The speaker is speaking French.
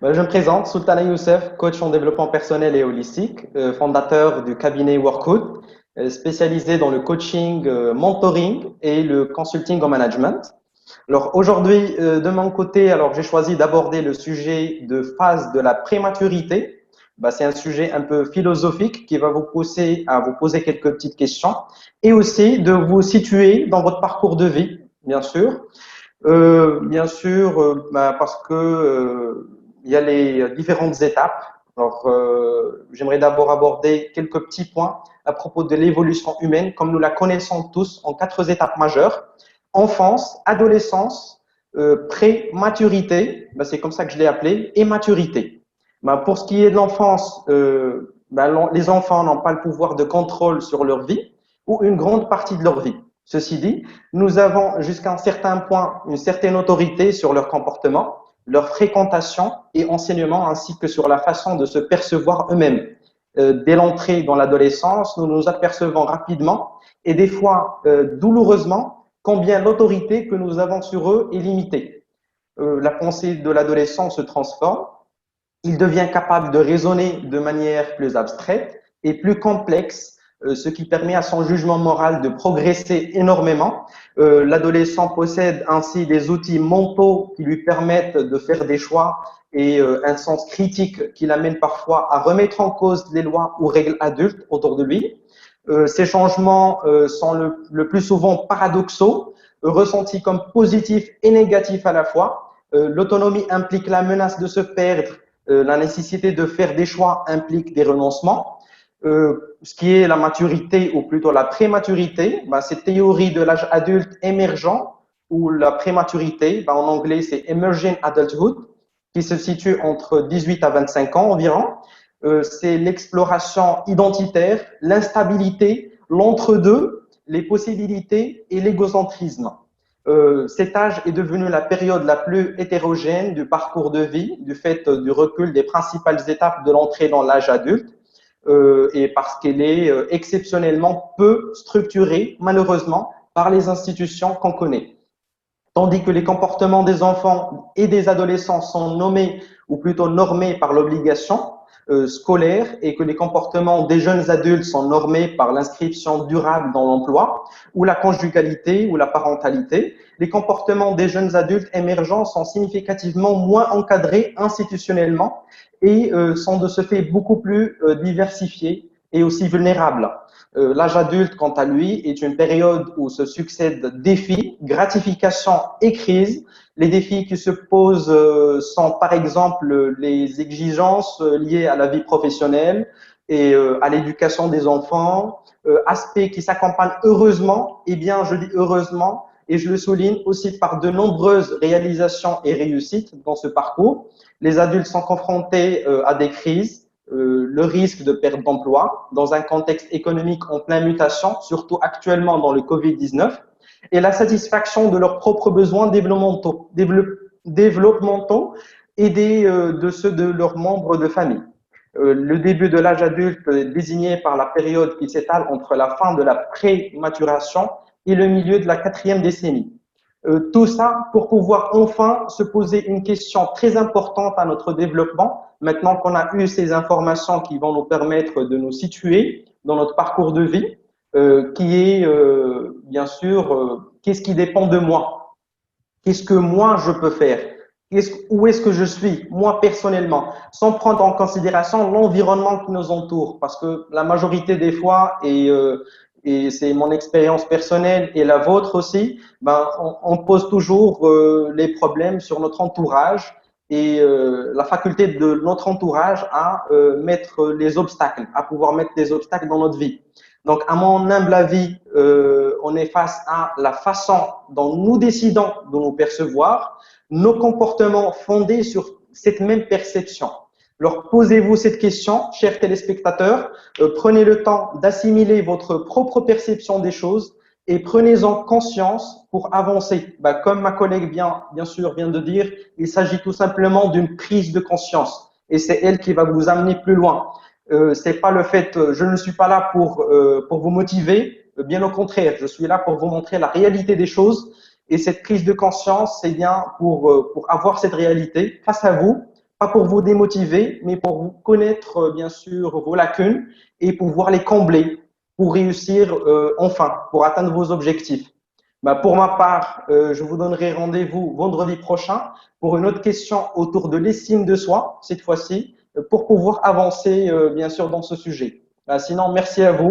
Je me présente, Sultana Youssef, coach en développement personnel et holistique, fondateur du cabinet Workhood, spécialisé dans le coaching, mentoring et le consulting en management. Alors aujourd'hui, de mon côté, alors j'ai choisi d'aborder le sujet de phase de la prématurité. C'est un sujet un peu philosophique qui va vous pousser à vous poser quelques petites questions et aussi de vous situer dans votre parcours de vie, bien sûr. Parce que il y a les différentes étapes. Alors, j'aimerais d'abord aborder quelques petits points à propos de l'évolution humaine, comme nous la connaissons tous en quatre étapes majeures: enfance, adolescence, pré-maturité, c'est comme ça que je l'ai appelé, et maturité. Pour ce qui est de l'enfance, les enfants n'ont pas le pouvoir de contrôle sur leur vie ou une grande partie de leur vie. Ceci dit, nous avons jusqu'à un certain point une certaine autorité sur leur comportement, leur fréquentation et enseignement, ainsi que sur la façon de se percevoir eux-mêmes. Dès l'entrée dans l'adolescence, nous nous apercevons rapidement et des fois douloureusement combien l'autorité que nous avons sur eux est limitée. La pensée de l'adolescent se transforme, il devient capable de raisonner de manière plus abstraite et plus complexe, ce qui permet à son jugement moral de progresser énormément. L'adolescent possède ainsi des outils mentaux qui lui permettent de faire des choix et un sens critique qui l'amène parfois à remettre en cause les lois ou règles adultes autour de lui. Ces changements sont le plus souvent paradoxaux, ressentis comme positifs et négatifs à la fois. L'autonomie implique la menace de se perdre, la nécessité de faire des choix implique des renoncements. Ce qui est la maturité ou plutôt la prématurité, cette théorie de l'âge adulte émergent ou la prématurité, en anglais c'est emerging adulthood, qui se situe entre 18 à 25 ans environ. C'est l'exploration identitaire, l'instabilité, l'entre-deux, les possibilités et l'égocentrisme. Cet âge est devenu la période la plus hétérogène du parcours de vie, du fait du recul des principales étapes de l'entrée dans l'âge adulte, et parce qu'elle est exceptionnellement peu structurée, malheureusement, par les institutions qu'on connaît. Tandis que les comportements des enfants et des adolescents sont nommés, ou plutôt normés par l'obligation scolaire, et que les comportements des jeunes adultes sont normés par l'inscription durable dans l'emploi, ou la conjugalité, ou la parentalité, les comportements des jeunes adultes émergents sont significativement moins encadrés institutionnellement et sont de ce fait beaucoup plus diversifiés et aussi vulnérables. L'âge adulte, quant à lui, est une période où se succèdent défis, gratifications et crises. Les défis qui se posent sont par exemple les exigences liées à la vie professionnelle et à l'éducation des enfants, aspects qui s'accompagnent heureusement, et bien je dis heureusement, et je le souligne aussi par de nombreuses réalisations et réussites dans ce parcours. Les adultes sont confrontés à des crises, le risque de perte d'emploi dans un contexte économique en pleine mutation, surtout actuellement dans le Covid-19, et la satisfaction de leurs propres besoins développementaux et de ceux de leurs membres de famille. Le début de l'âge adulte est désigné par la période qui s'étale entre la fin de la prématuration et le milieu de la quatrième décennie. Tout ça pour pouvoir enfin se poser une question très importante à notre développement, maintenant qu'on a eu ces informations qui vont nous permettre de nous situer dans notre parcours de vie, qui est bien sûr, qu'est-ce qui dépend de moi? Qu'est-ce que moi je peux faire? Où est-ce que je suis, moi personnellement, sans prendre en considération l'environnement qui nous entoure? Parce que la majorité des fois, et c'est mon expérience personnelle et la vôtre aussi, on pose toujours les problèmes sur notre entourage et la faculté de notre entourage à mettre les obstacles, à pouvoir mettre des obstacles dans notre vie. Donc, à mon humble avis, on est face à la façon dont nous décidons de nous percevoir, nos comportements fondés sur cette même perception. Alors, posez-vous cette question, chers téléspectateurs, prenez le temps d'assimiler votre propre perception des choses et prenez-en conscience pour avancer. Comme ma collègue bien sûr vient de dire, il s'agit tout simplement d'une prise de conscience et c'est elle qui va vous amener plus loin. C'est pas le fait, je ne suis pas là pour vous motiver, bien au contraire, je suis là pour vous montrer la réalité des choses Et cette prise de conscience, c'est bien pour avoir cette réalité face à vous, pas pour vous démotiver, mais pour vous connaître, bien sûr, vos lacunes et pouvoir les combler pour réussir enfin, pour atteindre vos objectifs. Bah, pour ma part, je vous donnerai rendez-vous vendredi prochain pour une autre question autour de l'estime de soi, cette fois-ci, pour pouvoir avancer, bien sûr, dans ce sujet. Bah, sinon, merci à vous.